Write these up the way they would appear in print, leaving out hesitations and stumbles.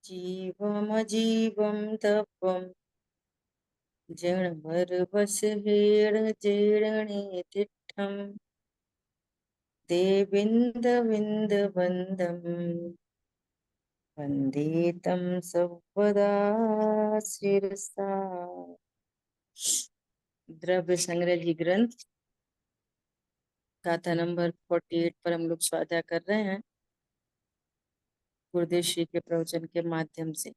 जीवमजीवं तपं जडमरवसहेण जीर्णेतिष्ठम् देविन्दविन्दवन्दम् वन्दे तं सर्वदा शिरसा। द्रव्य संग्रह जी ग्रंथ गाथा नंबर 48 पर हम लोग स्वाध्याय कर रहे हैं गुरुदेव श्री के प्रवचन के माध्यम से।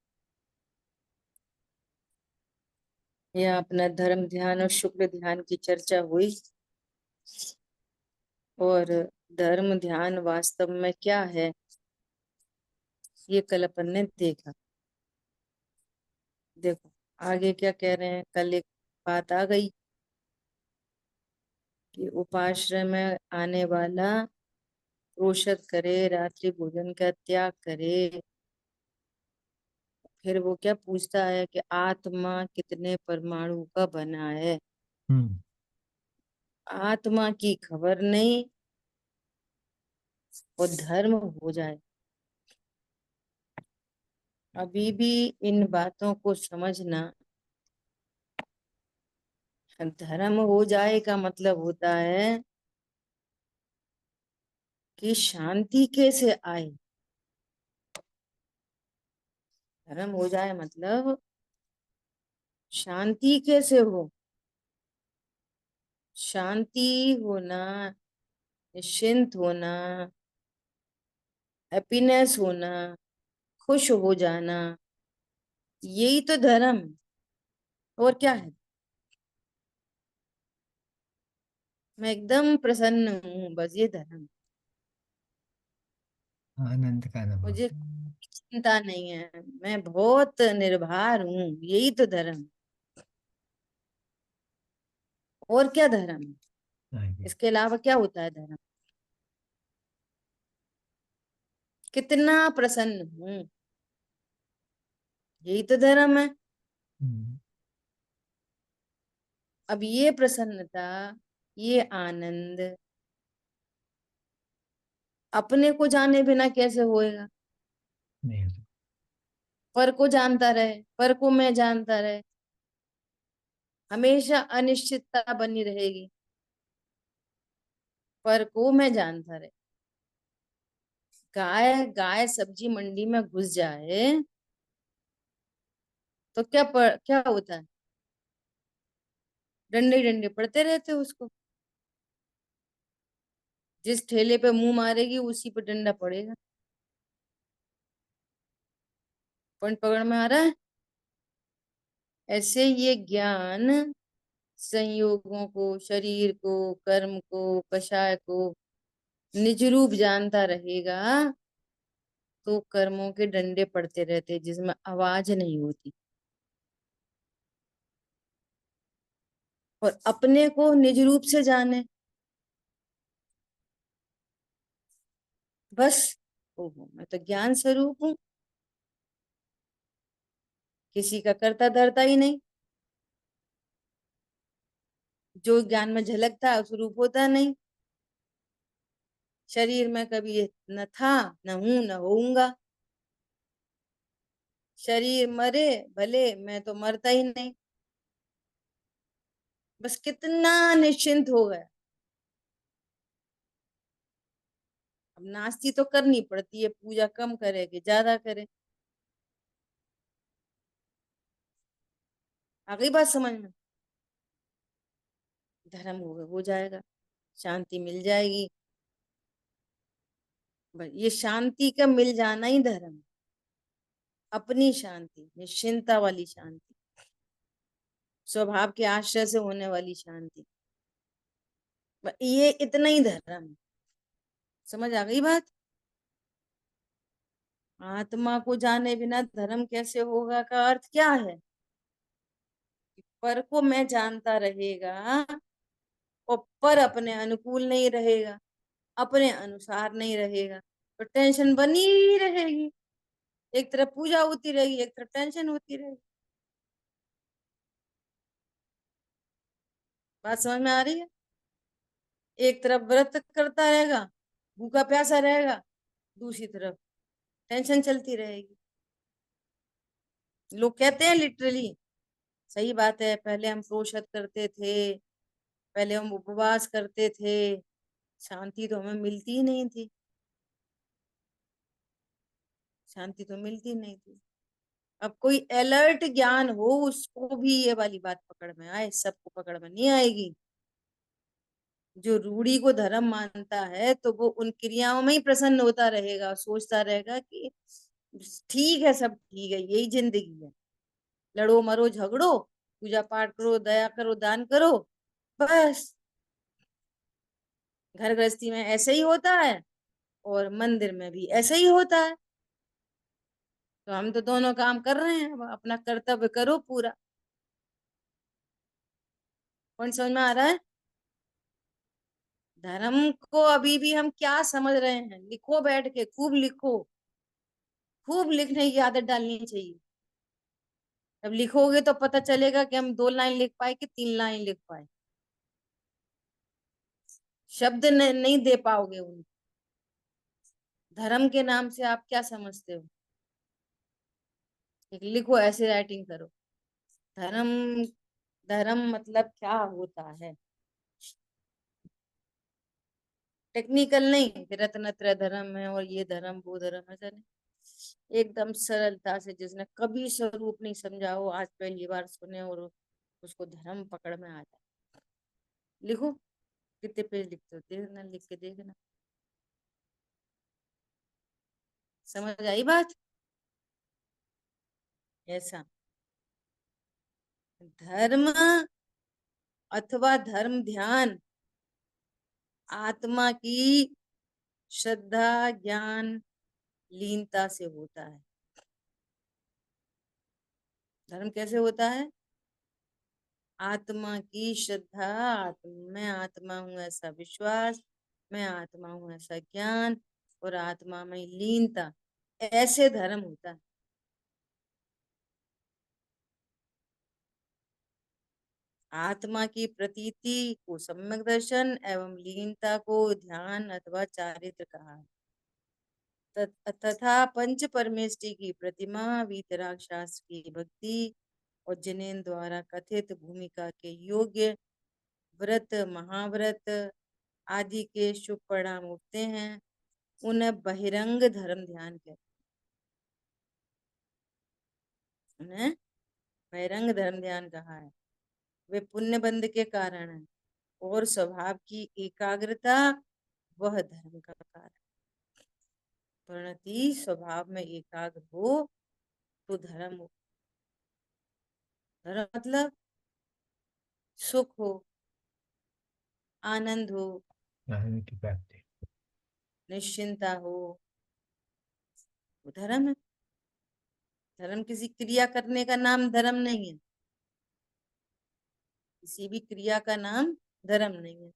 यह अपना धर्म ध्यान और शुक्र ध्यान की चर्चा हुई और धर्म ध्यान वास्तव में क्या है ये कल अपन ने देखा। देखो आगे क्या कह रहे हैं। कल एक बात आ गई कि उपाश्रम में आने वाला प्रोषद करे, रात्रि भोजन का त्याग करे। फिर वो क्या पूछता है कि आत्मा कितने परमाणु का बना है। हम्म। आत्मा की खबर नहीं और धर्म हो जाए। अभी भी इन बातों को समझना। धर्म हो जाए का मतलब होता है कि शांति कैसे आए। धर्म हो जाए मतलब शांति कैसे हो। शांति होना, निश्चिंत होना, हैप्पीनेस होना, खुश हो जाना, यही तो धर्म। और क्या है। मैं एकदम प्रसन्न हूँ, बस ये धर्म। आनंद का अनुभव। मुझे कोई चिंता नहीं है, मैं बहुत निर्भर हूँ, यही तो धर्म। और क्या धर्म है? आगे। इसके अलावा क्या होता है धर्म। कितना प्रसन्न हूँ, यही तो धर्म है। हम्म। अब ये प्रसन्नता, ये आनंद अपने को जाने बिना कैसे होएगा। नहीं हो सकता। पर को जानता रहे, पर को मैं जानता रहे, हमेशा अनिश्चितता बनी रहेगी। पर को मैं जानता रहे। गाय गाय सब्जी मंडी में घुस जाए तो क्या होता है। डंडे डंडे पड़ते रहते उसको। जिस ठेले पे मुंह मारेगी उसी पे डंडा पड़ेगा। पॉइंट पकड़ में आ रहा है। ऐसे ये ज्ञान संयोगों को, शरीर को, कर्म को, कषाय को निज रूप जानता रहेगा तो कर्मों के डंडे पड़ते रहते जिसमें आवाज नहीं होती। और अपने को निज रूप से जाने, बस ओहो मैं तो ज्ञान स्वरूप हूँ, किसी का करता धरता ही नहीं। जो ज्ञान में झलकता है उस रूप होता नहीं। शरीर में कभी न था, न हूं, न होऊंगा। शरीर मरे भले, मैं तो मरता ही नहीं। बस कितना निश्चिंत हो गया। अब नास्ती तो करनी पड़ती है, पूजा कम करे कि ज्यादा करे। आ गई बात समझ में। धर्म हो जाएगा, शांति मिल जाएगी। बस ये शांति का मिल जाना ही धर्म है। अपनी शांति, निश्चिंता वाली शांति, स्वभाव के आश्रय से होने वाली शांति, बस ये इतना ही धर्म है। समझ आ गई बात। आत्मा को जाने बिना धर्म कैसे होगा का अर्थ क्या है। पर को मैं जानता रहेगा और पर अपने अनुकूल नहीं रहेगा, अपने अनुसार नहीं रहेगा तो टेंशन बनी ही रहेगी। एक तरफ पूजा होती रहेगी, एक तरफ टेंशन होती रहेगी। बात समझ में आ रही है। एक तरफ व्रत करता रहेगा, भूखा प्यासा रहेगा, दूसरी तरफ टेंशन चलती रहेगी। लोग कहते हैं लिटरली, सही बात है, पहले हम प्रोशद करते थे, पहले हम उपवास करते थे, शांति तो हमें मिलती ही नहीं थी, शांति तो मिलती नहीं थी। अब कोई अलर्ट ज्ञान हो उसको भी ये वाली बात पकड़ में आए, सबको पकड़ में नहीं आएगी। जो रूढ़ी को धर्म मानता है तो वो उन क्रियाओं में ही प्रसन्न होता रहेगा, सोचता रहेगा कि ठीक है, सब ठीक है, यही जिंदगी है, लड़ो मरो झगड़ो, पूजा पाठ करो, दया करो, दान करो, बस। घर गृहस्थी में ऐसे ही होता है और मंदिर में भी ऐसे ही होता है। तो हम तो दोनों काम कर रहे हैं, अब अपना कर्तव्य करो पूरा। कौन समझ में आ रहा है? धर्म को अभी भी हम क्या समझ रहे हैं? लिखो, बैठ के खूब लिखो, खूब लिखने की आदत डालनी चाहिए। अब लिखोगे तो पता चलेगा कि हम 2 लाइन लिख पाए कि 3 लाइन लिख पाए। शब्द नहीं दे पाओगे उन। धर्म के नाम से आप क्या समझते हो? एक लिखो, ऐसे राइटिंग करो। धर्म, धर्म मतलब क्या होता है? टेक्निकल नहीं कि रत्नत्रय धर्म है और ये धर्म वो धर्म, ऐसा नहीं। एकदम सरलता से, जिसने कभी स्वरूप नहीं समझा हो, आज पहली बार सुने और उसको धर्म पकड़ में आ जाए। लिखो, कितने पेज लिखते हो देखना, लिख के देखना। समझ आई बात? ऐसा धर्म अथवा धर्म ध्यान आत्मा की श्रद्धा ज्ञान लीनता से होता है। धर्म कैसे होता है? आत्मा की श्रद्धा, मैं आत्मा हूं ऐसा विश्वास, मैं आत्मा हूं ऐसा ज्ञान, और आत्मा में लीनता, ऐसे धर्म होता है। आत्मा की प्रतीति को सम्यक दर्शन एवं लीनता को ध्यान अथवा चारित्र कहा है। तथा पंच परमेष्टि की प्रतिमा, वीतराग शास्त्र की भक्ति और जिनेन्द्र द्वारा कथित भूमिका के योग्य व्रत, महाव्रत आदि के शुभ परिणाम होते हैं, उन्हें बहिरंग धर्म ध्यान कहते हैं। उन्हें बहिरंग धर्म ध्यान कहा है। वे पुण्य बंध के कारण है और स्वभाव की एकाग्रता वह धर्म का कारण। परिणति स्वभाव में एकाग्र हो तो धर्म हो। धर्म मतलब सुख हो, आनंद हो, ज्ञान की प्राप्ति। निश्चिंता हो, वो धर्म है। धर्म किसी क्रिया करने का नाम धर्म नहीं है। किसी भी क्रिया का नाम धर्म नहीं है।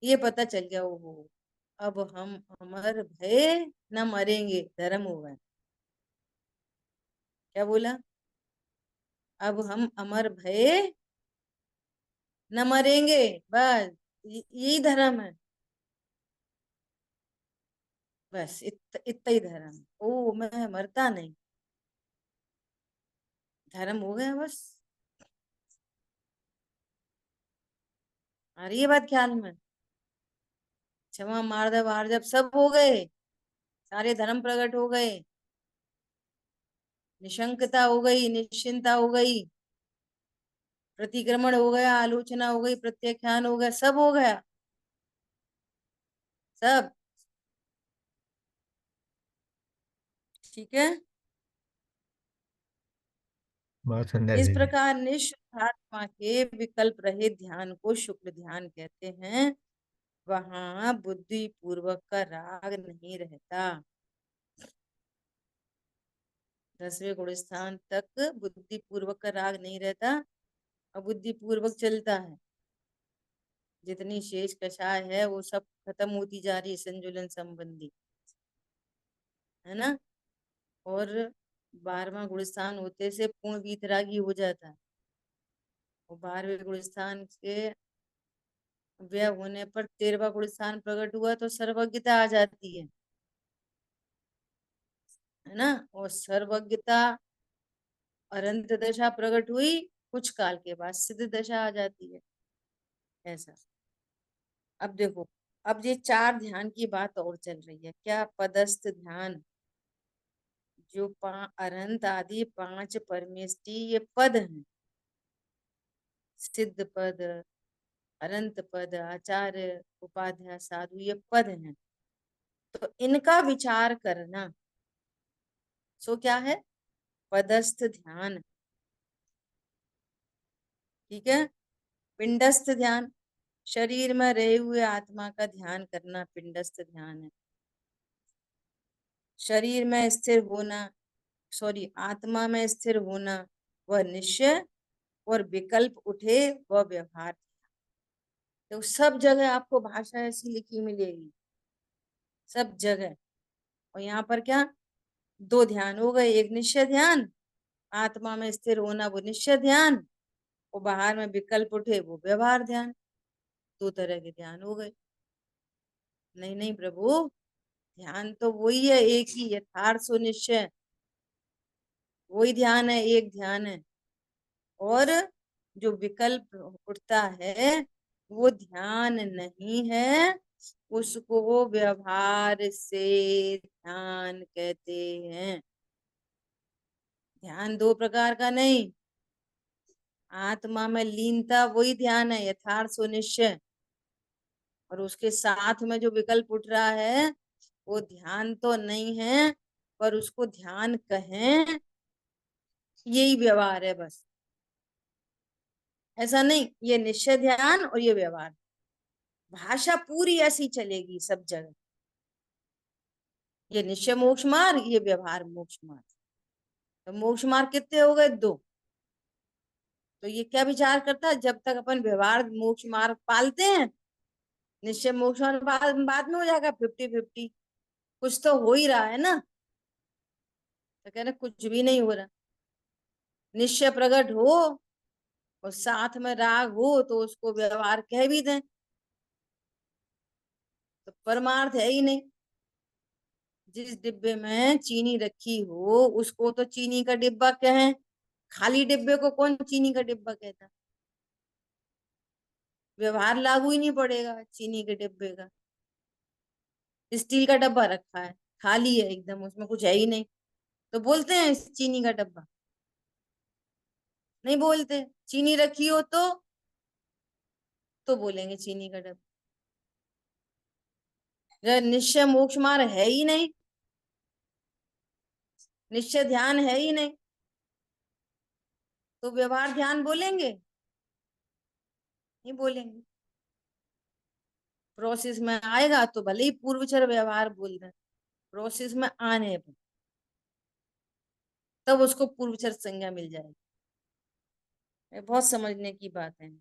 ये पता चल गया, वो अब हम अमर भय न मरेंगे, धर्म होगा। क्या बोला? अब हम अमर भय न मरेंगे, बस यही धर्म है। बस इतना ही धर्म। ओ, मैं मरता नहीं, धर्म हो गया बस। आ रही है बात ख्याल में? क्षमा, मार्दव, आर्जव सब हो गए, सारे धर्म प्रकट हो गए। निशंकता हो गई, निश्चिंता हो गई, प्रतिक्रमण हो गया, आलोचना हो गई, प्रत्याख्यान हो गया, सब हो गया, सब। ठीक है। बहुत सुंदर इस दीदी। प्रकार निष्ठात्मा के विकल्प रहित ध्यान को शुक्ल ध्यान कहते हैं। वहां बुद्धि पूर्वक का राग नहीं रहता। 10वें गुण स्थान तक बुद्धि पूर्वक का राग नहीं रहता, और बुद्धि पूर्वक चलता है। जितनी शेष कषाय है वो सब खत्म होती जा रही है, संजुलन संबंधी, है ना। और 12वां गुण स्थान होते से पूर्ण वीतरागी हो जाता है। और 12वें गुण स्थान के व्यय होने पर 13वां गुण स्थान प्रकट हुआ तो सर्वज्ञता आ जाती है ना। और सर्वज्ञता अनंत दशा प्रकट हुई, कुछ काल के बाद सिद्ध दशा आ जाती है, ऐसा। अब देखो, अब ये चार ध्यान की बात और चल रही है, क्या? पदस्थ ध्यान, जो अनंत आदि पांच परमेष्टि ये पद हैं, सिद्ध पद, अनंत पद, आचार्य, उपाध्याय, साधु, ये पद हैं। तो इनका विचार करना, सो क्या है? पदस्थ ध्यान। ठीक है। पिंडस्थ ध्यान, शरीर में रहे हुए आत्मा का ध्यान करना पिंडस्थ ध्यान है। शरीर में स्थिर होना, सॉरी, आत्मा में स्थिर होना वह निश्चय, और विकल्प उठे वह व्यवहार। तो सब जगह आपको भाषा ऐसी लिखी मिलेगी, सब जगह। और यहाँ पर क्या, दो ध्यान हो गए, एक निश्चय ध्यान, आत्मा में स्थिर होना वो निश्चय ध्यान, और बाहर में विकल्प उठे वो व्यवहार ध्यान। दो तरह के ध्यान हो गए। नहीं नहीं प्रभु, ध्यान तो वही है, एक ही यथार्थ सुनिश्चय, वही ध्यान है, एक ध्यान है। और जो विकल्प उठता है वो ध्यान नहीं है, उसको व्यवहार से ध्यान कहते हैं। ध्यान दो प्रकार का नहीं, आत्मा में लीनता वही ध्यान है, यथार्थ सुनिश्चय। और उसके साथ में जो विकल्प उठ रहा है वो ध्यान तो नहीं है, पर उसको ध्यान कहें, यही व्यवहार है बस। ऐसा नहीं, ये निश्चय ध्यान और ये व्यवहार, भाषा पूरी ऐसी चलेगी सब जगह। ये निश्चय मोक्ष मार्ग, ये व्यवहार मोक्ष मार्ग। तो मोक्ष मार्ग कितने हो गए? दो। तो ये क्या विचार करता है, जब तक अपन व्यवहार मोक्ष मार्ग पालते हैं, निश्चय मोक्ष मार्ग बाद में हो जाएगा 50-50। कुछ तो हो ही रहा है ना। तो कह रहे कुछ भी नहीं हो रहा, निश्चय प्रकट हो और साथ में राग हो तो उसको व्यवहार कह भी दें, तो परमार्थ है ही नहीं। जिस डिब्बे में चीनी रखी हो उसको तो चीनी का डिब्बा कहें, खाली डिब्बे को कौन चीनी का डिब्बा कहता? व्यवहार लागू ही नहीं पड़ेगा चीनी के डिब्बे का। स्टील का डब्बा रखा है, खाली है एकदम, उसमें कुछ है ही नहीं, तो बोलते हैं इस चीनी का डब्बा? नहीं बोलते। चीनी रखी हो तो बोलेंगे चीनी का डब्बा। जब निश्चय मोक्ष मार्ग है ही नहीं, निश्चय ध्यान है ही नहीं, तो व्यवहार ध्यान बोलेंगे? नहीं बोलेंगे। प्रोसेस में आएगा तो भले ही पूर्वचर व्यवहार बोल रहे, प्रोसेस में आने पर तब उसको पूर्वचर संज्ञा मिल जाएगी। ये बहुत समझने की बात है। ए- ए-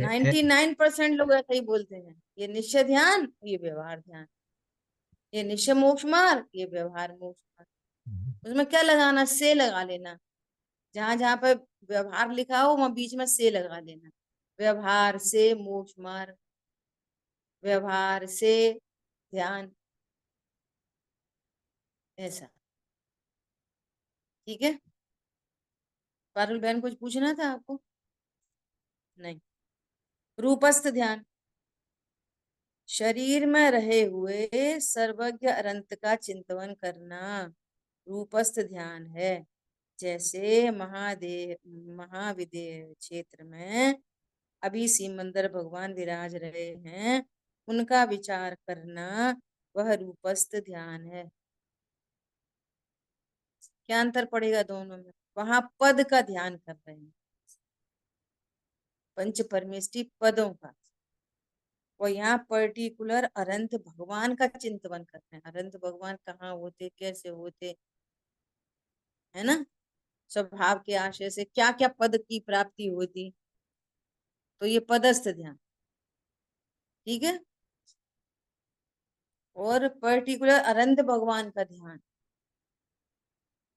99% लोग ऐसा ही बोलते हैं, ये निश्चय ध्यान, ये व्यवहार ध्यान, ये निश्चय मोक्ष मार्ग, ये व्यवहार मोक्ष मार्ग। उसमें क्या लगाना, से लगा लेना, जहां जहां पे व्यवहार लिखा हो वहां बीच में से लगा लेना। व्यवहार से मोक्ष मार्ग, व्यवहार से ध्यान, ऐसा। ठीक है। पारुल बहन कुछ पूछना था आपको? नहीं। रूपस्थ ध्यान, शरीर में रहे हुए सर्वज्ञ अनंत का चिंतन करना रूपस्थ ध्यान है। जैसे महाविदेह क्षेत्र में अभी सिमंदर भगवान विराज रहे हैं, उनका विचार करना वह रूपस्थ ध्यान है। क्या अंतर पड़ेगा दोनों में? वहां पद का ध्यान कर रहे हैं, पंच परमेष्टि पदों का। और यहाँ पर्टिकुलर अनंत भगवान का चिंतन कर रहे हैं, अनंत भगवान कहाँ होते, कैसे होते, है ना, स्वभाव के आशय से क्या क्या पद की प्राप्ति होती। तो ये पदस्थ ध्यान। ठीक है। और पर्टिकुलर अनंत भगवान का ध्यान,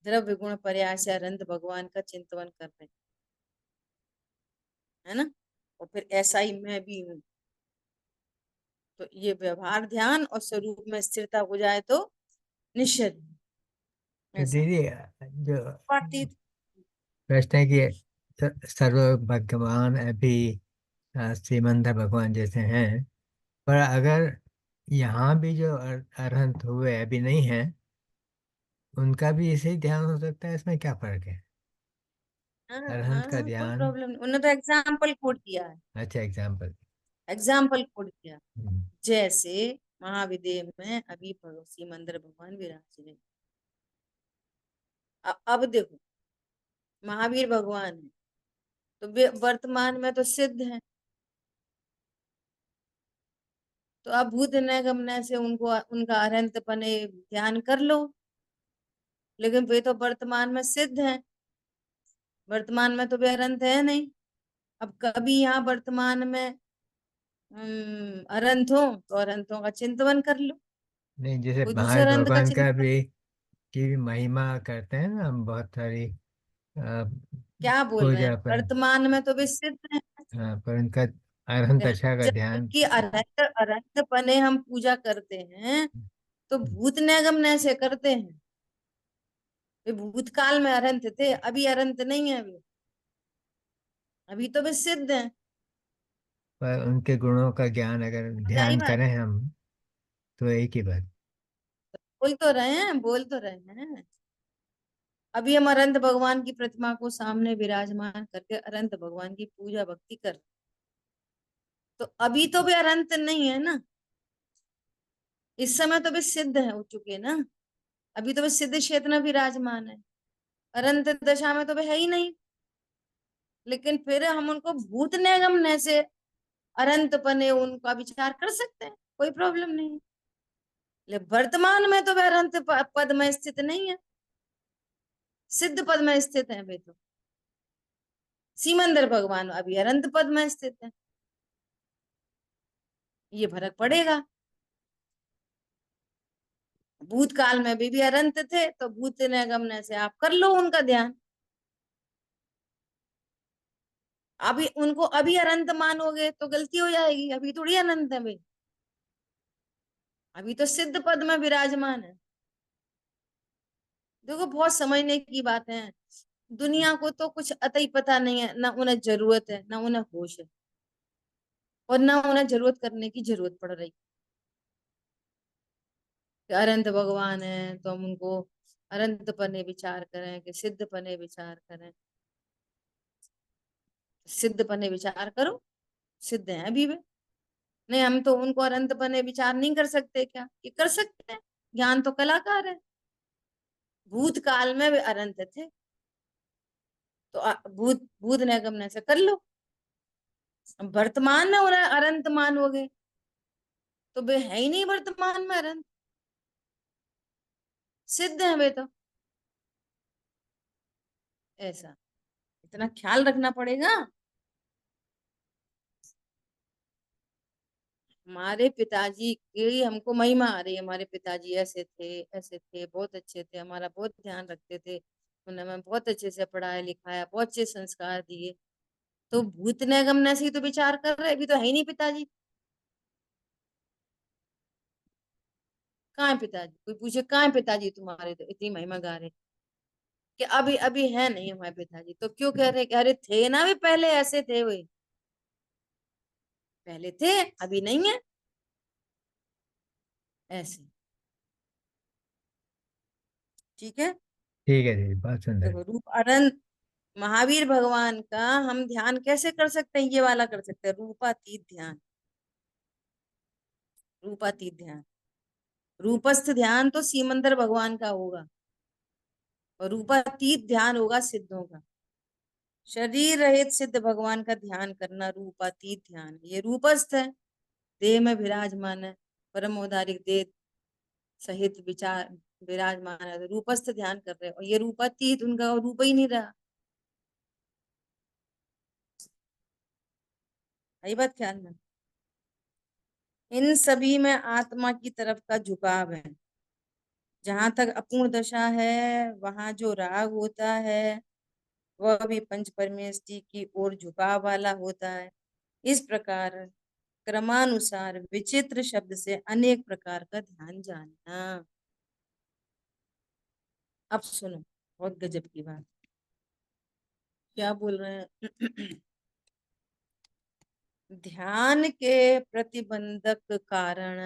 द्रव्य गुण पर्याय से अनंत भगवान का चिंतन कर रहे हैं, है ना। और फिर ऐसा ही मैं भी हूँ, तो ये व्यवहार ध्यान, और स्वरूप में स्थिरता हो जाए तो निश्चय ध्यान। तो ऐसा दीदी, जो पाती। प्रश्न है कि सर्व भगवान अभी श्रीमंत भगवान जैसे हैं, पर अगर यहाँ भी जो अरहंत हुए अभी नहीं है, उनका भी इसे ही ध्यान हो सकता है, इसमें क्या फर्क है? हाँ अरहंत का हाँ, कोई ध्यान। प्रॉब्लम नहीं, उन्होंने तो एग्जाम्पल कोट किया है। अच्छा, एग्जाम्पल। एग्जाम्पल कोट किया। जैसे महाविद्य में अभी भगवती मंदिर भगवान विराज रहे। अब देखो, महावीर भगवान है तो वे वर्तमान में तो सिद्ध है। तो अब भूत नैगम्य से उनको उनका अरहंत पने ध्यान कर लो, लेकिन वे तो वर्तमान में सिद्ध है। वर्तमान में तो वे अरहंत है नहीं। अब कभी यहाँ वर्तमान में अरहंत हो तो अरहंतों का चिंतन कर लो, नहीं, जैसे कोई दूसरे महावीर अरहंत का भगवान का चिंतन। भी की भी महिमा करते हैं ना हम, बहुत सारी क्या बोल रहे हैं, पूजा पर। वर्तमान में तो वे सिद्ध है। हाँ, पर उनका अरहंत दशा का जब ध्यान। उनकी अरहंत अरहंत पने हम पूजा करते हैं तो भूत नैगम्य से करते हैं। वे भूतकाल में अरहंत थे, अभी अरहंत नहीं है। अभी तो वे सिद्ध हैं। पर उनके गुणों का ज्ञान अगर समझ आई ध्यान बात। करें हम, तो एक ही बात। बोल तो रहे हैं, बोल तो रहे हैं। अभी हम अनंत भगवान की प्रतिमा को सामने विराजमान करके अनंत भगवान की पूजा भक्ति कर, तो अभी तो वे अनंत नहीं है ना। इस समय तो वे सिद्ध है हो चुके ना। अभी तो वे सिद्ध क्षेत्र में विराजमान है। अनंत दशा में तो वे है ही नहीं। लेकिन फिर हम उनको भूत नैगम्य से अनंत पने उनका विचार कर सकते हैं, कोई प्रॉब्लम नहीं। लेकिन वर्तमान में तो वे अनंत पद में स्थित नहीं है, सिद्ध पद में स्थित है वे तो। सीमंदर भगवान अभी अनंत पद में स्थित है। ये फर्क पड़ेगा। भूतकाल में भी अनंत थे तो भूत निगमन से आप कर लो उनका ध्यान। अभी उनको अभी अनंत मानोगे तो गलती हो जाएगी, अभी थोड़ी अनंत है भाई। अभी तो सिद्ध पद में विराजमान है। देखो, बहुत समझने की बात है। दुनिया को तो कुछ अतई पता नहीं है, ना उन्हें जरूरत है ना उन्हें होश है, और ना उन्हें जरूरत करने की जरूरत पड़ रही। कि अनंत भगवान है तो हम उनको अनंत पने विचार करें कि सिद्ध पने विचार करें। सिद्ध पने विचार करो, सिद्ध है अभी वे। नहीं, हम तो उनको अनंत पने विचार नहीं कर सकते क्या? ये कर सकते हैं। ज्ञान तो कलाकार है। भूतकाल में वे अनंत थे तो भूत भूत निगमन से कर लो। अब वर्तमान में उन्हें अनंत मानोगे तो वे है ही नहीं वर्तमान में अनंत, सिद्ध है वे तो। ऐसा इतना ख्याल रखना पड़ेगा। हमारे पिताजी की हमको महिमा आ रही है, हमारे पिताजी ऐसे थे, बहुत अच्छे थे, हमारा बहुत ध्यान रखते थे, उन्होंने हमें बहुत अच्छे से पढ़ाया लिखाया, बहुत अच्छे संस्कार दिए। तो भूत निगम से ही तो विचार कर रहे, अभी तो है ही नहीं पिताजी। कहाँ है पिताजी? कोई पूछे कहाँ है पिताजी तुम्हारे, तो इतनी महिमा गा रहे कि अभी अभी है नहीं हमारे पिताजी। तो क्यों कह रहे कि अरे थे ना, वे पहले ऐसे थे, वे पहले थे अभी नहीं है ऐसे। ठीक है। ठीक है दीदी, बहुत सुंदर। देखो, रूप अनंत महावीर भगवान का हम ध्यान कैसे कर सकते हैं? ये वाला कर सकते हैं, रूपातीत ध्यान। रूपातीत ध्यान, रूपस्थ ध्यान तो सीमंदर भगवान का होगा, और रूपातीत ध्यान होगा सिद्धों का। शरीर रहित सिद्ध भगवान का ध्यान करना रूपातीत ध्यान। ये रूपस्थ है, देह में विराजमान है, परम औदारिक देह सहित विचार विराजमान है, तो रूपस्थ ध्यान कर रहे हैं। और ये रूपातीत, उनका रूप ही नहीं रहा। यही बात ख्याल में। इन सभी में आत्मा की तरफ का झुकाव है। जहां तक अपूर्ण दशा है, वहां जो राग होता है वह भी पंच परमेष्टि की ओर झुकाव वाला होता है। इस प्रकार क्रमानुसार विचित्र शब्द से अनेक प्रकार का ध्यान जानना। अब सुनो, बहुत गजब की बात। क्या बोल रहे हैं? ध्यान के प्रतिबंधक कारण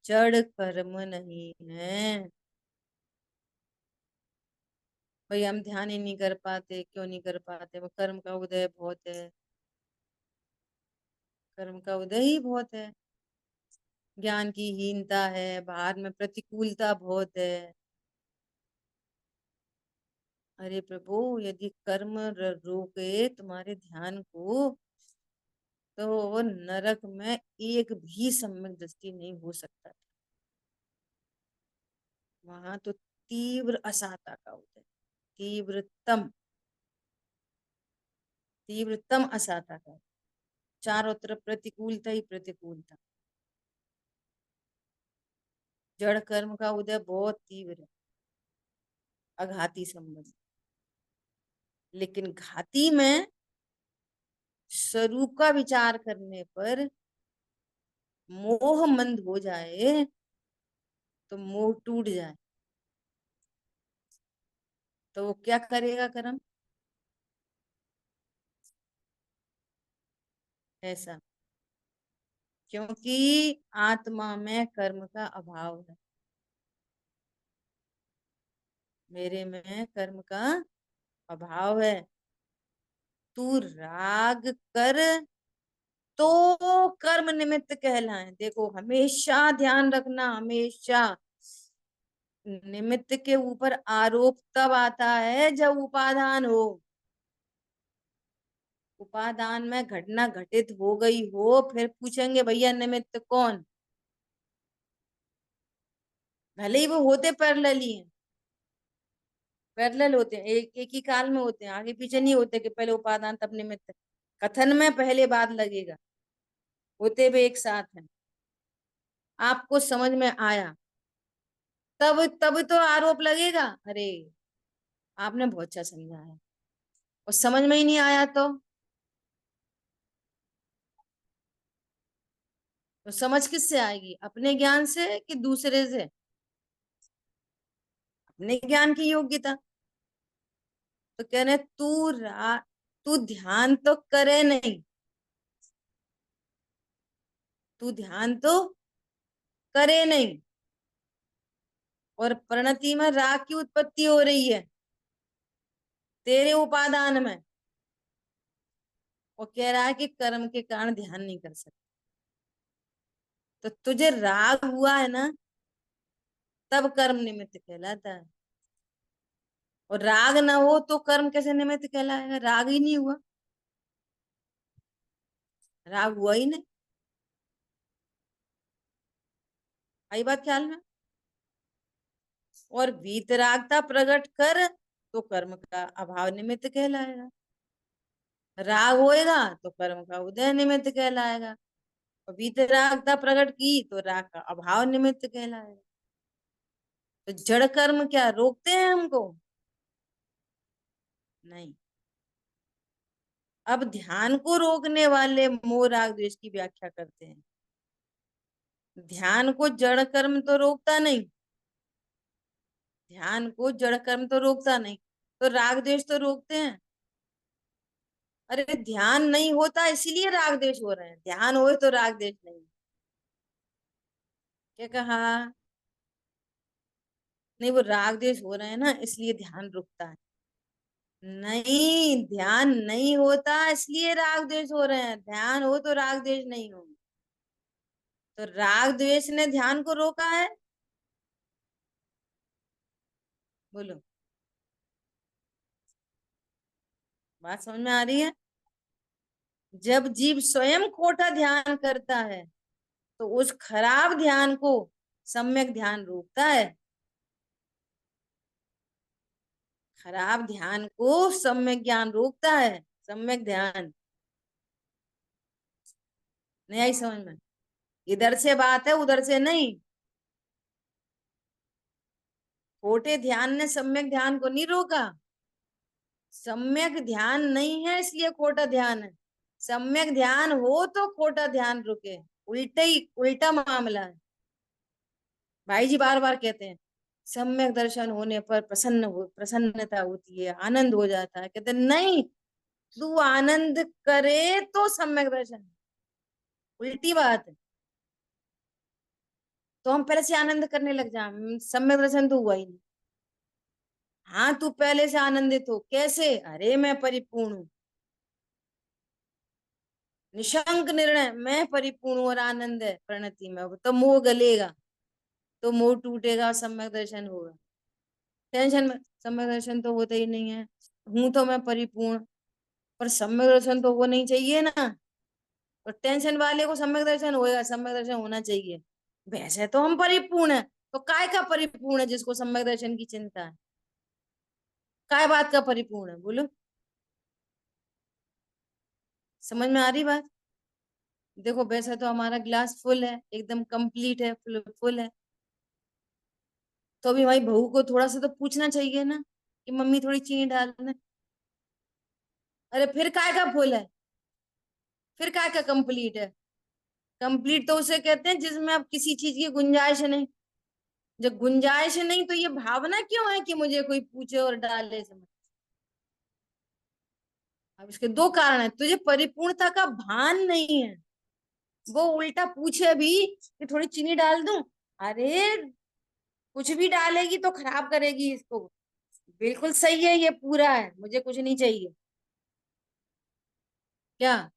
जड़ कर्म नहीं है। भाई हम ध्यान ही नहीं कर पाते, क्यों नहीं कर पाते? वो कर्म का उदय बहुत है, कर्म का उदय ही बहुत है। ज्ञान की हीनता है, बाहर में प्रतिकूलता बहुत है। अरे प्रभु, यदि कर्म रोके तुम्हारे ध्यान को, तो नरक में एक भी सम्यक दृष्टि नहीं हो सकता। वहां तो तीव्र असाता का उदय, तीव्रतम, तीव्रतम असाता का, चारों तरफ प्रतिकूलता ही प्रतिकूलता। जड़ कर्म का उदय बहुत तीव्र है, अघाती संबंध। लेकिन घाती में स्वरूप का विचार करने पर मोह मंद हो जाए, तो मोह टूट जाए, तो वो क्या करेगा कर्म? ऐसा, क्योंकि आत्मा में कर्म का अभाव है, मेरे में कर्म का अभाव है। तू राग कर तो कर्म निमित्त कहलाए। देखो, हमेशा ध्यान रखना, हमेशा निमित्त के ऊपर आरोप तब आता है जब उपादान हो। उपादान में घटना घटित हो गई हो, फिर पूछेंगे भैया निमित्त कौन? भले ही वो होते पैरेलल ही हैं, पैरेलल होते हैं, एक एक ही काल में होते हैं, आगे पीछे नहीं होते कि पहले उपादान तब निमित्त। कथन में पहले बाद लगेगा, होते हुए एक साथ हैं। आपको समझ में आया तब तब तो आरोप लगेगा, अरे आपने बहुत अच्छा समझाया। और समझ में ही नहीं आया तो समझ किससे आएगी? अपने ज्ञान से कि दूसरे से? अपने ज्ञान की योग्यता। तो कह रहे तू ध्यान तो करे नहीं, तू ध्यान तो करे नहीं, और प्रणति में राग की उत्पत्ति हो रही है तेरे उपादान में। वो कह रहा है कि कर्म के कारण ध्यान नहीं कर सकते। तो तुझे राग हुआ है ना, तब कर्म निमित्त कहलाता है। और राग ना हो तो कर्म कैसे निमित्त कहलाएगा? राग ही नहीं हुआ, राग हुआ ही नहीं। आई बात ख्याल में? और वीतरागता प्रकट कर तो कर्म का अभाव निमित्त कहलाएगा। राग होएगा तो कर्म का उदय निमित्त कहलाएगा। और वीतरागता प्रकट की तो राग का अभाव निमित्त कहलाएगा। तो जड़ कर्म क्या रोकते हैं हमको? नहीं। अब ध्यान को रोकने वाले मोह राग द्वेष की व्याख्या करते हैं। ध्यान को जड़ कर्म तो रोकता नहीं, ध्यान को जड़ कर्म तो रोकता नहीं, तो राग द्वेष तो रोकते हैं। अरे ध्यान नहीं होता इसीलिए राग द्वेष हो रहे हैं, ध्यान होए तो राग द्वेष नहीं। क्या कहा? नहीं, वो राग द्वेष हो रहे हैं ना, इसलिए ध्यान रुकता है। नहीं, ध्यान नहीं होता इसलिए राग द्वेष हो रहे हैं, ध्यान हो तो राग द्वेष नहीं हो। तो राग द्वेष ने ध्यान को रोका है? बोलो, बात समझ में आ रही है? जब जीव स्वयं खोटा ध्यान करता है, तो उस खराब ध्यान को सम्यक ध्यान रोकता है। खराब ध्यान को सम्यक ज्ञान रोकता है, सम्यक ध्यान। नहीं आई समझ में? इधर से बात है, उधर से नहीं। खोटे ध्यान ने सम्यक ध्यान को नहीं रोका। सम्यक ध्यान नहीं है इसलिए खोटा ध्यान है। सम्यक ध्यान हो तो खोटा ध्यान रुके। उल्टे ही उल्टा मामला है। भाई जी बार बार कहते हैं सम्यक दर्शन होने पर प्रसन्नता होती है, आनंद हो जाता है। कहते नहीं, तू आनंद करे तो सम्यक दर्शन, उल्टी बात है। तो हम पहले से आनंद करने लग जाए, सम्यक दर्शन तो हुआ ही नहीं। हाँ, तू पहले से आनंदित हो, कैसे? अरे मैं परिपूर्ण हूँ, निशंक निर्णय, मैं परिपूर्ण हूँ और आनंद है प्रणति में। तो मोह गलेगा, तो मोह टूटेगा, सम्यक दर्शन होगा। टेंशन में सम्यक दर्शन तो होता ही नहीं है। हूं तो मैं परिपूर्ण, पर सम्यक दर्शन तो वो नहीं चाहिए ना। और टेंशन वाले को सम्यक दर्शन होएगा, सम्यक दर्शन होना चाहिए। वैसे तो हम परिपूर्ण है, तो काय का परिपूर्ण है जिसको सम्यक दर्शन की चिंता है? काय बात का परिपूर्ण है, बोलो? समझ में आ रही बात? देखो, वैसे तो हमारा ग्लास फुल है, एकदम कंप्लीट है, फुल फुल है। तो अभी भाई बहू को थोड़ा सा तो पूछना चाहिए ना कि मम्मी थोड़ी चीनी डालना। अरे फिर काय का फुल है? फिर काय का कंप्लीट है? कंप्लीट तो उसे कहते हैं जिसमें अब किसी चीज की गुंजाइश नहीं। जब गुंजाइश नहीं तो ये भावना क्यों है कि मुझे कोई पूछे और डाले समझ? अब इसके दो कारण है, तुझे परिपूर्णता का भान नहीं है। वो उल्टा पूछे भी कि थोड़ी चीनी डाल दूं, अरे कुछ भी डालेगी तो खराब करेगी इसको। बिल्कुल सही है, ये पूरा है, मुझे कुछ नहीं चाहिए। क्या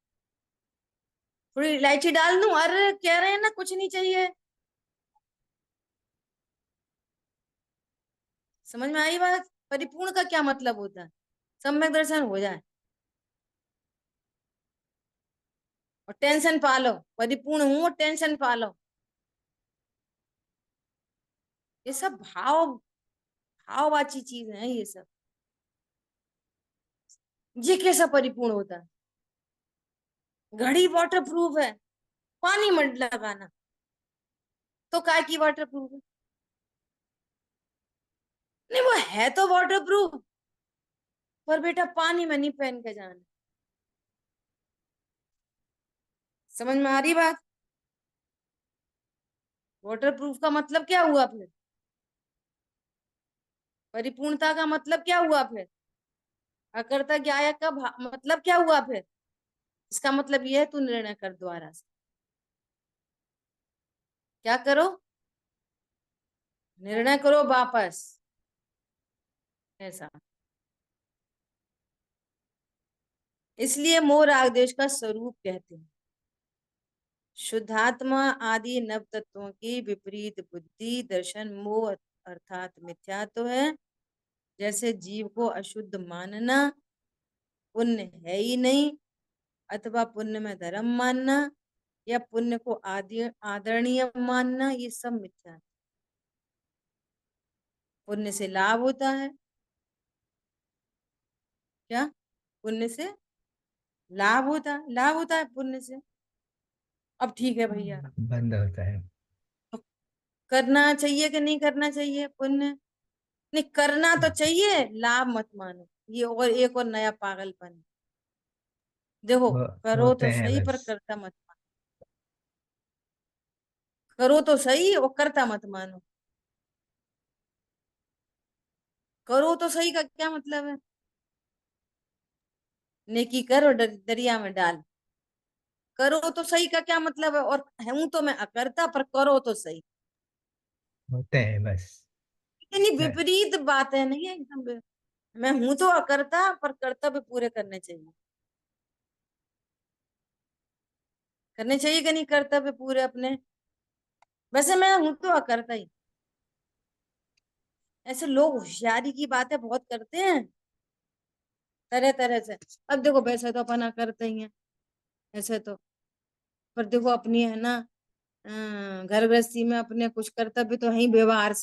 थोड़ी इलायची डाल दूं? अरे कह रहे हैं ना कुछ नहीं चाहिए। समझ में आई बात? परिपूर्ण का क्या मतलब होता है? सम्यक दर्शन हो जाए और टेंशन पालो, परिपूर्ण हूं और टेंशन पालो। ये सब भाववाची चीज है ये सब। ये कैसा परिपूर्ण होता है? घड़ी वाटर प्रूफ है, पानी मत लगाना। तो काय की वाटर प्रूफ है? नहीं, वो है तो वाटर प्रूफ, पर बेटा पानी में नहीं पहन के जाना। समझ में आ रही बात? वाटर प्रूफ का मतलब क्या हुआ फिर? परिपूर्णता का मतलब क्या हुआ फिर? अकर्ता ज्ञायक का मतलब क्या हुआ फिर? इसका मतलब यह है, तू निर्णय कर द्वारा से। क्या करो? निर्णय करो वापस, ऐसा। इसलिए मोह राग द्वेष का स्वरूप कहते हैं। शुद्धात्मा आदि नव तत्वों की विपरीत बुद्धि दर्शन मोह अर्थात मिथ्यात्व है। जैसे जीव को अशुद्ध मानना, पुण्य है ही नहीं, अथवा पुण्य में धर्म मानना, या पुण्य को आदरणीय मानना, ये सब मिथ्या है। पुण्य से लाभ होता है। क्या? पुण्य से लाभ होता है पुण्य से। अब ठीक है भैया, बंद होता है। तो करना चाहिए कि नहीं करना चाहिए पुण्य? नहीं, करना तो चाहिए, लाभ मत मानो। ये और एक और नया पागलपन है। देखो, वो करो होते तो हैं सही पर बस। करता मत मानो। करो तो सही और करता मत मानो। करो तो सही का क्या मतलब है? नेकी कर और दरिया में डाल। करो तो सही का क्या मतलब है? और हूं तो मैं अकर्ता, पर करो तो सही। होते हैं बस। इतनी हाँ, विपरीत बात है नहीं है एकदम मैं हूं तो अकर्ता, पर कर्तव्य पूरे करने चाहिए। करने चाहिए कि नहीं कर्तव्य पूरे अपने? वैसे मैं हूं तो अकर्ता ही। ऐसे लोग होशियारी की बातें बहुत करते हैं, तरह तरह से। अब देखो, वैसे तो अपना करते ही है, ऐसे तो। पर देखो अपनी है ना, घर गृहस्थी में अपने कुछ कर्तव्य तो है ही, व्यवहार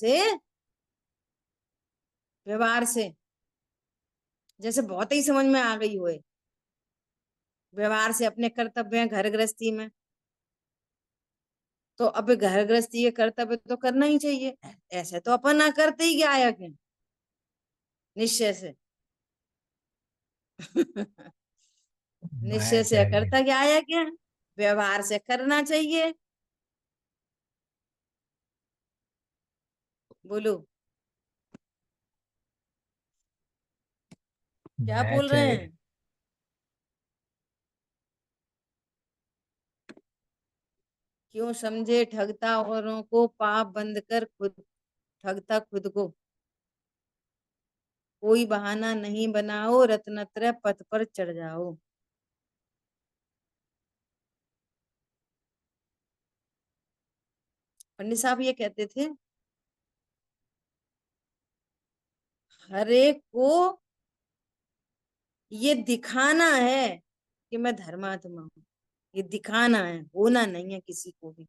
से जैसे बहुत ही समझ में आ गई हो। व्यवहार से अपने कर्तव्य हैं घर गृहस्थी में। तो अब घर गृहस्थी के कर्तव्य तो करना ही चाहिए। ऐसे तो अपन ना करते ही गायक है, निश्चय से। निश्चय से मायाचारी। अकर्ता गायक है, व्यवहार से करना चाहिए। बोलो। क्या मैं बोल रहे चाहे। हैं? क्यों समझे ठगता औरों को, पाप बंद कर खुद ठगता खुद को। कोई बहाना नहीं बनाओ, रत्नत्रय पथ पर चढ़ जाओ। पंडित साहब ये कहते थे, हर एक को ये दिखाना है कि मैं धर्मात्मा हूँ। ये दिखाना है, होना नहीं है किसी को भी।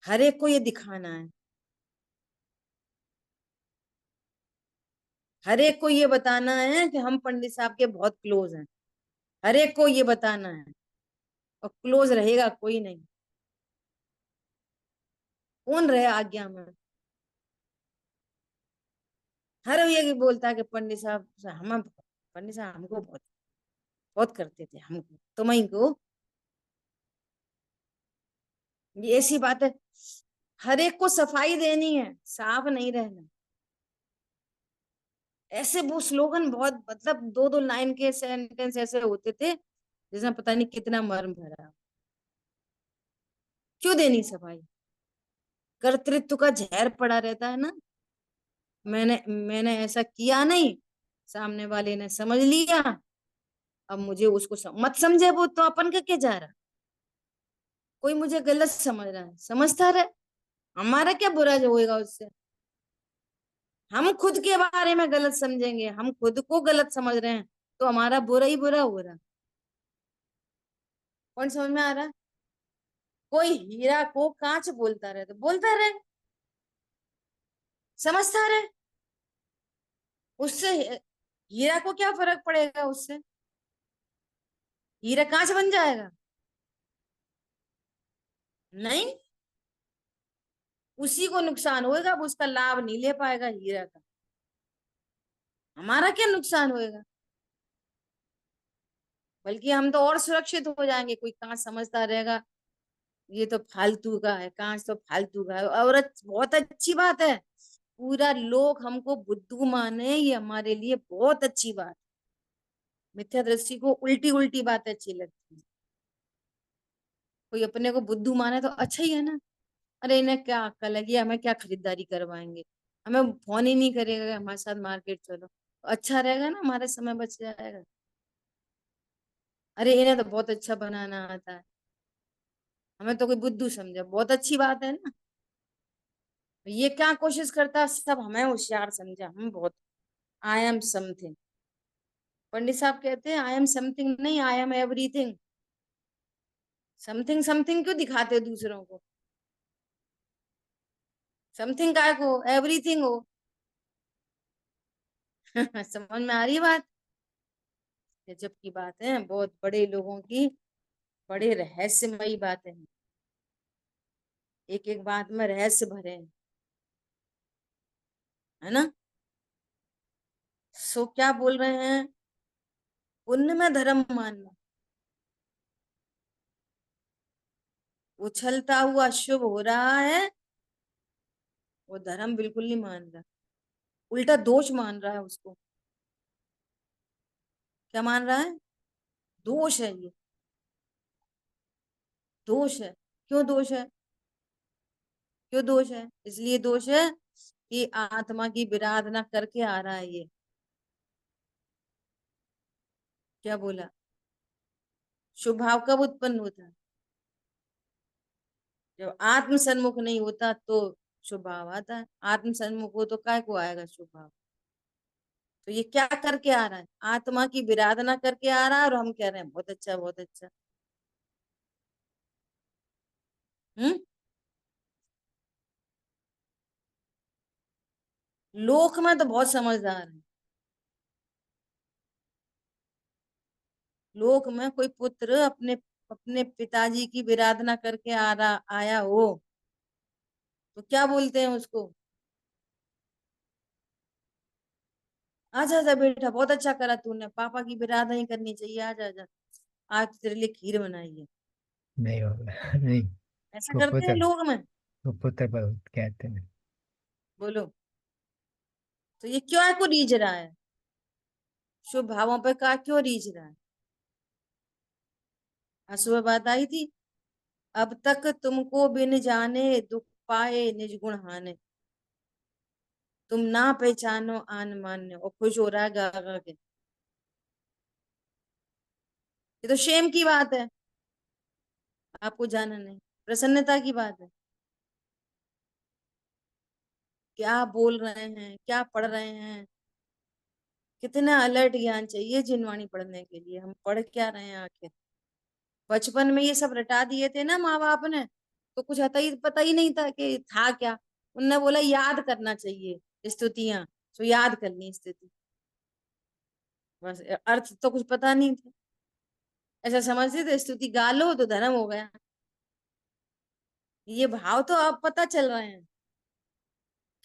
हर एक को ये दिखाना है, हर एक को ये बताना है कि हम पंडित साहब के बहुत क्लोज हैं। हर एक को ये बताना है, और क्लोज रहेगा कोई नहीं। कौन रहे आज्ञा में? हर ये बोलता है कि पंडित साहब हम, पंडित साहब हमको बहुत बहुत करते थे, हमको तुम्हें को। ये ऐसी बात है, हर एक को सफाई देनी है, साफ नहीं रहना। ऐसे वो स्लोगन बहुत, मतलब दो दो लाइन के सेंटेंस ऐसे होते थे जिसमें पता नहीं कितना मर्म भरा हो। क्यों देनी सफाई? कर्तृत्व का जहर पड़ा रहता है ना। मैंने मैंने ऐसा किया नहीं, सामने वाले ने समझ लिया, अब मुझे उसको मत समझे, वो तो अपन का क्या जा रहा। कोई मुझे गलत समझ रहा है, समझता रहे, हमारा क्या बुरा जो होएगा उससे। हम खुद के बारे में गलत समझेंगे, हम खुद को गलत समझ रहे हैं, तो हमारा बुरा ही बुरा हो रहा। कौन समझ में आ रहा है? कोई हीरा को कांच बोलता रहे तो बोलता रहे, समझता रहे, उससे हीरा को क्या फर्क पड़ेगा उससे? हीरा कांच बन जाएगा? नहीं, उसी को नुकसान होएगा, अब उसका लाभ नहीं ले पाएगा हीरा का। हमारा क्या नुकसान होएगा? बल्कि हम तो और सुरक्षित हो जाएंगे। कोई कांच समझता रहेगा ये तो फालतू का है, कांच तो फालतू का है, और बहुत अच्छी बात है। पूरा लोग हमको बुद्धू माने, ये हमारे लिए बहुत अच्छी बात। मिथ्या दृष्टि को उल्टी उल्टी बातें अच्छी लगती है। कोई अपने को बुद्धू माने तो अच्छा ही है ना। अरे इन्हें क्या अक्ल है, ये हमें क्या खरीदारी करवाएंगे, हमें फोन ही नहीं करेगा हमारे साथ मार्केट चलो, तो अच्छा रहेगा ना, हमारे समय बच जाएगा। अरे इन्हें तो बहुत अच्छा बनाना आता है, हमें तो कोई बुद्धू समझे, बहुत अच्छी बात है ना। ये क्या कोशिश करता है, सब हमें होशियार समझे, हम बहुत, आई एम समथिंग। पंडित साहब कहते हैं आई एम समथिंग नहीं, I am everything. Something something क्यों दिखाते हो दूसरों को? समथिंग काय को, एवरीथिंग हो। समझ में आ रही है बात? गजब की बात है, बहुत बड़े लोगों की बड़े रहस्यमयी बातें हैं। एक एक बात में रहस्य भरे हैं, है ना। सो क्या बोल रहे हैं? पुण्य में धर्म मानना, उछलता हुआ शुभ हो रहा है, वो धर्म बिल्कुल नहीं मान रहा, उल्टा दोष मान रहा है उसको। क्या मान रहा है? दोष है ये, दोष है। क्यों दोष है? क्यों दोष है? इसलिए दोष है कि आत्मा की विराधना करके आ रहा है ये। क्या बोला? शुभ भाव कब उत्पन्न होता है? जब आत्म सन्मुख नहीं होता तो शुभ भाव आता है। आत्म सन्मुख हो तो काय को आएगा शुभ भाव? तो ये क्या करके आ रहा है? आत्मा की विराधना करके आ रहा है, और हम कह रहे हैं बहुत अच्छा बहुत अच्छा। हम्म। लोक में तो बहुत समझदार है। लोक में कोई पुत्र अपने अपने पिताजी की विराधना करके आ रहा आया हो तो क्या बोलते हैं उसको? आजा आजा बेटा, बहुत अच्छा करा तूने, पापा की विराधना ही करनी चाहिए, आजा आजा, आज तेरे लिए खीर बनाई है। नहीं होगा। नहीं। ऐसा वो करते हैं पुत्र, लोग में। वो पुत्र बहुत कहते हैं। बोलो। तो ये क्या को रीझ रहा है, शुभ भावों पे का क्यों रीझ रहा है। हाँ, सुबह बात आई थी, अब तक तुमको बिन जाने दुख पाए निज गुण हाने, तुम ना पहचानो आन मान्य, और खुश हो रहा है गा गा के। ये तो शेम की बात है, आपको जाना नहीं, प्रसन्नता की बात है। क्या बोल रहे हैं, क्या पढ़ रहे हैं, कितना अलर्ट ज्ञान चाहिए जिनवाणी पढ़ने के लिए, हम पढ़ क्या रहे हैं आखिर। बचपन में ये सब रटा दिए थे ना माँ बाप ने, तो कुछ पता ही नहीं था कि था क्या। उनने बोला याद करना चाहिए स्तुतियां, तो याद करनी स्तुति, बस अर्थ तो कुछ पता नहीं था। ऐसा समझते थे स्तुति गा लो तो धर्म हो गया। ये भाव तो अब पता चल रहे हैं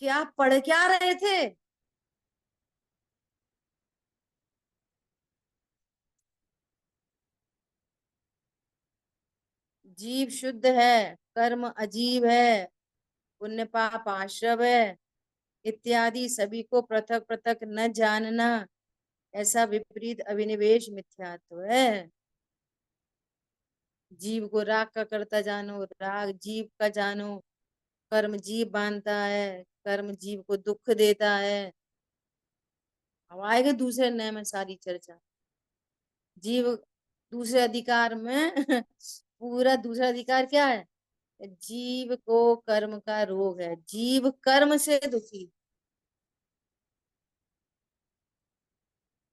कि आप पढ़ क्या रहे थे। जीव शुद्ध है, कर्म अजीब है, पुण्य पाप आश्रव है, इत्यादि सभी को पृथक पृथक न जानना, ऐसा विपरीत अभिनिवेश मिथ्यात्व है। जीव को राग का करता जानो, राग जीव का जानो, कर्म जीव बांधता है, कर्म जीव को दुख देता है। अब आएगा दूसरे नए में सारी चर्चा। जीव दूसरे अधिकार में पूरा दूसरा अधिकार क्या है, जीव को कर्म का रोग है, जीव कर्म से दुखी।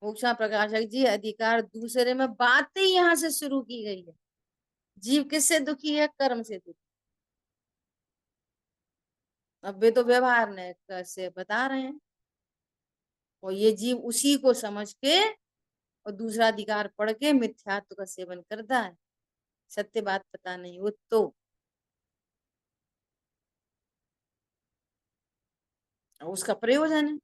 मोक्षा प्रकाशक जी अधिकार दूसरे में, बात ही यहाँ से शुरू की गई है। जीव किससे दुखी है, कर्म से दुखी। अब वे तो व्यवहार ने से बता रहे हैं, और ये जीव उसी को समझ के और दूसरा अधिकार पढ़ के मिथ्यात्व का सेवन करता है, सत्य बात पता नहीं हो तो। उसका प्रयोजन है,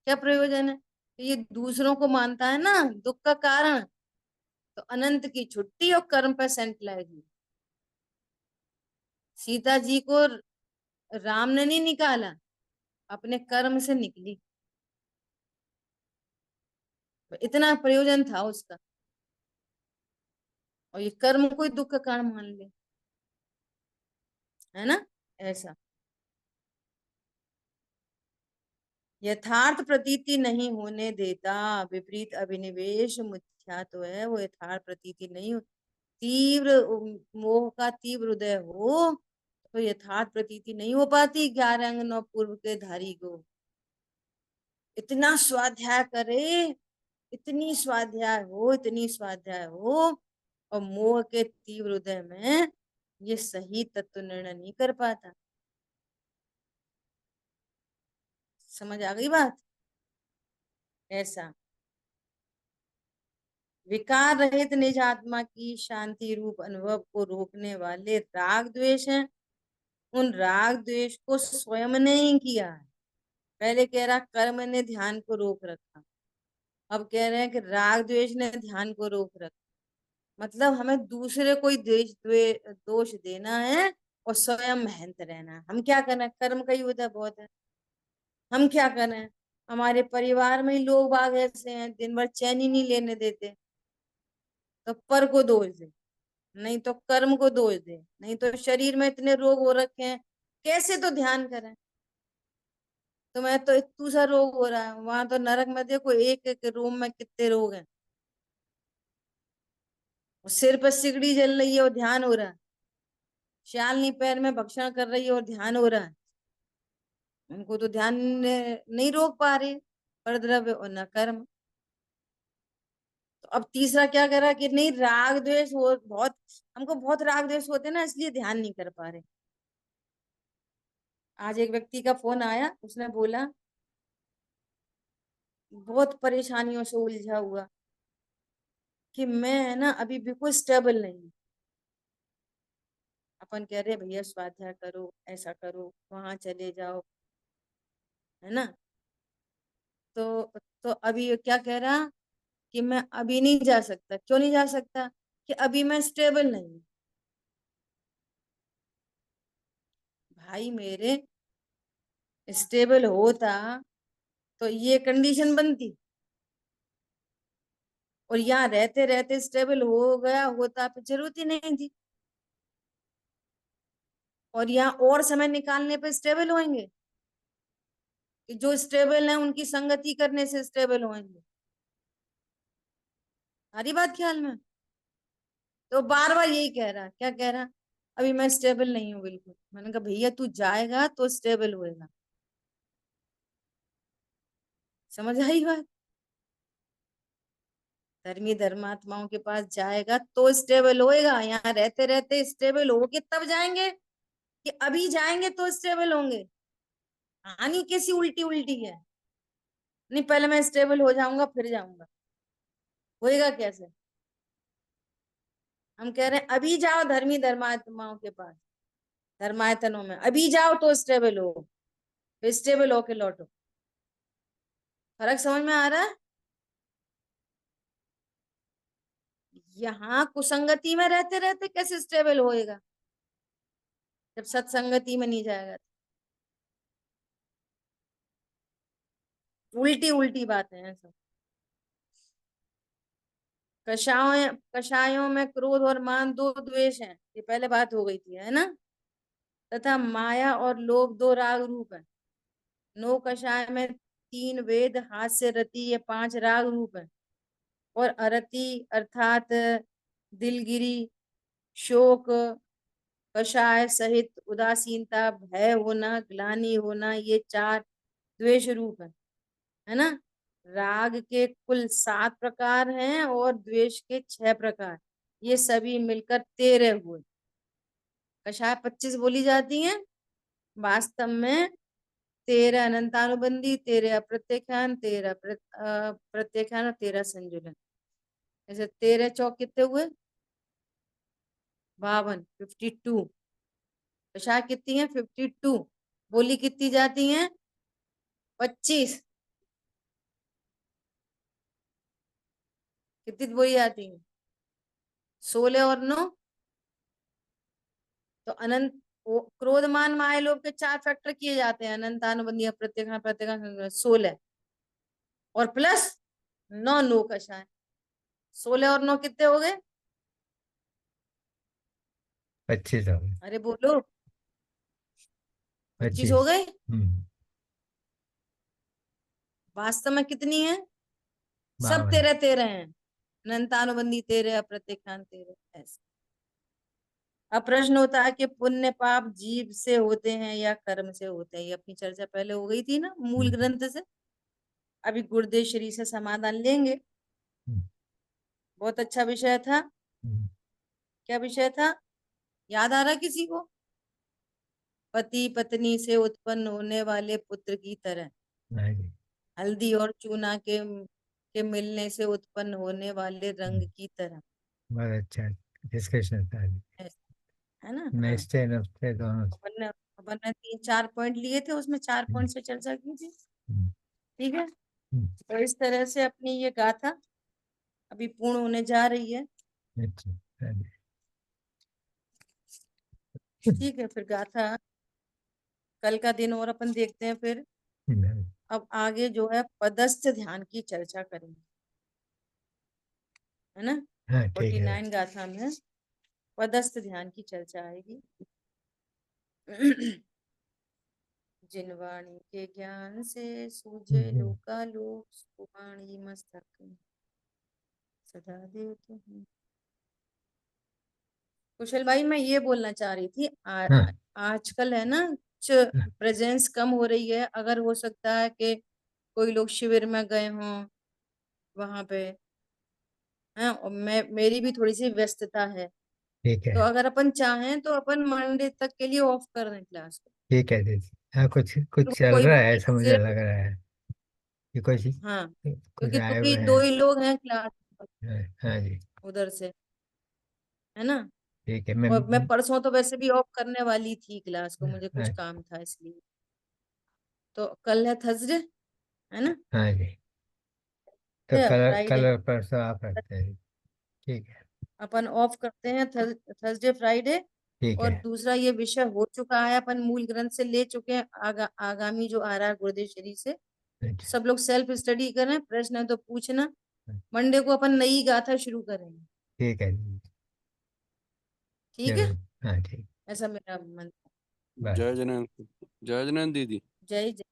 क्या प्रयोजन है, तो ये दूसरों को मानता है ना दुख का कारण, तो अनंत की छुट्टी और कर्म पर सेंट लाएगी। सीता जी को राम ने नहीं निकाला, अपने कर्म से निकली, इतना प्रयोजन था उसका। और ये कर्म कोई दुख का कारण मान ले, है ना, ऐसा। यथार्थ प्रतीति नहीं होने देता, विपरीत अभिनिवेश मिथ्या तो है, वो यथार्थ प्रतीति नहीं हो। तीव्र मोह का तीव्र हृदय हो तो यथार्थ प्रतीति नहीं हो पाती 11 अंग 9 पूर्व के धारी को। इतना स्वाध्याय करे, इतनी स्वाध्याय हो, इतनी स्वाध्याय हो, और मोह के तीव्र हृदय में ये सही तत्व निर्णय नहीं कर पाता। समझ आ गई बात, ऐसा। विकार रहित निज आत्मा की शांति रूप अनुभव को रोकने वाले राग द्वेष हैं। उन राग द्वेष को स्वयं ने ही किया है। पहले कह रहा कर्म ने ध्यान को रोक रखा, अब कह रहे हैं कि राग द्वेष ने ध्यान को रोक रखा। मतलब हमें दूसरे कोई दोष देना है और स्वयं मेहनत रहना है। हम क्या करना है, कर्म का ही उदय बहुत है। हम क्या करें, हमारे परिवार में ही लोग बाग ऐसे हैं दिन भर चैन ही नहीं लेने देते, तो पर को दोष दे, नहीं तो कर्म को दोष दे, नहीं तो शरीर में इतने रोग हो रखे हैं, कैसे तो ध्यान करें। तुम्हें तो इतू सा रोग हो रहा है, वहां तो नरक में देखो एक एक रूम में कितने रोग हैं। और सिर पर सिगड़ी जल रही है और ध्यान हो रहा है, शालनी पैर में भक्षण कर रही है और ध्यान हो रहा है। उनको तो ध्यान नहीं रोक पा रहे, पर द्रव्य और न कर्म। तो अब तीसरा क्या करा कि नहीं राग द्वेष हो बहुत, हमको बहुत राग द्वेष होते हैं ना, इसलिए ध्यान नहीं कर पा रहे। आज एक व्यक्ति का फोन आया, उसने बोला बहुत परेशानियों से उलझा हुआ कि मैं ना अभी बिल्कुल स्टेबल नहीं हूँ। अपन कह रहे भैया स्वाध्याय करो, ऐसा करो, वहां चले जाओ, है ना। तो अभी ये क्या कह रहा कि मैं अभी नहीं जा सकता, क्यों नहीं जा सकता, कि अभी मैं स्टेबल नहीं हूँ। भाई मेरे स्टेबल होता तो ये कंडीशन बनती, और यहाँ रहते रहते स्टेबल हो गया होता तो जरूरत ही नहीं थी। और यहाँ और समय निकालने पे स्टेबल होंगे, कि जो स्टेबल है उनकी संगति करने से स्टेबल होंगे। सारी बात ख्याल में। तो बार बार यही कह रहा, क्या कह रहा, अभी मैं स्टेबल नहीं हूँ बिल्कुल। मैंने कहा भैया तू जाएगा तो स्टेबल होएगा। समझ आई बात? धर्मी धर्मात्माओं के पास जाएगा तो स्टेबल होएगा। यहाँ रहते रहते स्टेबल होके तब जाएंगे, कि अभी जाएंगे तो स्टेबल होंगे? कहानी कैसी उल्टी उल्टी है। नहीं, पहले मैं स्टेबल हो जाऊंगा फिर जाऊंगा, होएगा कैसे? हम कह रहे हैं अभी जाओ धर्मी धर्मात्माओं के पास, धर्मायतनों में अभी जाओ तो स्टेबल हो, फिर स्टेबल होके लौटो। फर्क समझ में आ रहा है? यहाँ कुसंगति में रहते रहते कैसे स्टेबल होएगा, जब सत्संगति में नहीं जाएगा? उल्टी उल्टी बातें हैं सब। कषायों में क्रोध और मान दो द्वेष हैं, ये पहले बात हो गई थी, है ना। तथा माया और लोभ दो राग रूप है। नो कषाय में तीन वेद, हास्य रति, ये पांच राग रूप है। और अरति अर्थात दिलगिरी, शोक, कषाय सहित उदासीनता, भय होना, ग्लानि होना, ये चार द्वेष रूप है ना। राग के कुल 7 प्रकार हैं और द्वेष के 6 प्रकार, ये सभी मिलकर 13 हुए। कषाय 25 बोली जाती हैं, वास्तव में 13 अनंतानुबंधी, 13 अप्रत्याख्यान, 13 प्रत्याख्यान और 13 संजुलन। ऐसे 13 चौक कितने हुए? 52, 52। कषाय कितनी है? 52। बोली कितनी जाती है? 25। कितनी बोली जाती है? 16 और 9। तो अनंत, क्रोध मान माया लोभ के 4 फैक्टर किए जाते हैं, अनंतानुबंधी, अप्रत्याख्यान, प्रत्याख्यान, 16 और प्लस 9 नो कषाय। 16 और 9 कितने हो गए? 25 हो गए। अरे बोलो। 25 हो 25। गए। हम्म। वास्तव में कितनी है? सब 52। 13 13 हैं। अनंतानुबंधी 13, अप्रत्याख्यान 13, ऐसे। अब प्रश्न होता है कि पुण्य पाप जीव से होते हैं या कर्म से होते हैं? ये अपनी चर्चा पहले हो गई थी ना मूल हम्म, ग्रंथ से। अभी गुरुदेव श्री से समाधान लेंगे। हम्म, बहुत अच्छा विषय था। हम्म। क्या विषय था? याद आ रहा किसी को? पति पत्नी से उत्पन्न होने वाले पुत्र की तरह, हाँ जी। हल्दी और चूना के मिलने से उत्पन्न होने वाले रंग हम्म, की तरह। बहुत अच्छा डिस्कशन था जी। है ना? हाँ। नेक्स्ट नमस्ते दोनों। अपन ने अपन ने 3 4 पॉइंट लिए थे, उसमें 4 हम्म, पॉइंट पे चर्चा की थी। हम्म, ठीक है। हम्म। तो इस तरह से अपनी ये गाथा अभी पूर्ण होने जा रही है। अच्छा, हाँ जी। ठीक है, फिर गाथा कल का दिन और अपन देखते हैं फिर। हम्म, अब आगे जो है पदस्थ ध्यान की चर्चा करेंगे, है ना। हाँ ठीक फोर्टी है। नाइन गाथा में पदस्थ ध्यान की चर्चा आएगी। जिन वाणी के ज्ञान से सूझे हम्म, लोकालोक, सुवाणी मस्तक सदा देते हैं। कुशल भाई, मैं ये बोलना चाह रही थी, हाँ आजकल है ना हाँ, प्रेजेंस कम हो रही है। अगर हो सकता है कि कोई लोग शिविर में गए हों वहां पे, है, और मैं मेरी भी थोड़ी सी व्यस्तता है। ठीक है। तो अगर अपन चाहें तो अपन मंडे तक के लिए ऑफ कर दें क्लास को। ठीक है दीदी, हाँ कुछ तो कुछ चल कोई रहा भी है ऐसा मुझे सिर्फ, लग रहा है कि कुछ हाँ, कुछ क्योंकि आए क्योंकि हुए दो हैं। ही लोग हैं क्लास हाँ हाँ जी। उधर से, है ना। ठीक है। मैं और मैं परसों तो वैसे भी ऑफ करने वाली थी क्लास को, मुझे कुछ हाँ। काम था इसलिए। तो कल है थर्सडे, है ना। हाँ जी। तो कलर फ्राइडे कलर परसों आप रखते हैं। ठीक है। अपन ऑफ करते हैं, थर्सडे फ्राइडे। ठीक और है। दूसरा ये विषय हो चुका है, अपन मूल ग्रंथ से ले चुके हैं, आगामी जो आ रहा है गुरुदेव श्री से, अच्छा। सब लोग सेल्फ स्टडी करें, प्रश्न है तो पूछना। मंडे को अपन नई गाथा शुरू करेंगे। ठीक है जी। ठीक है, जरूर। हाँ ठीक। ऐसा मेरा मन। बाय। जय जनेन, जय जनेन दीदी। जय जय।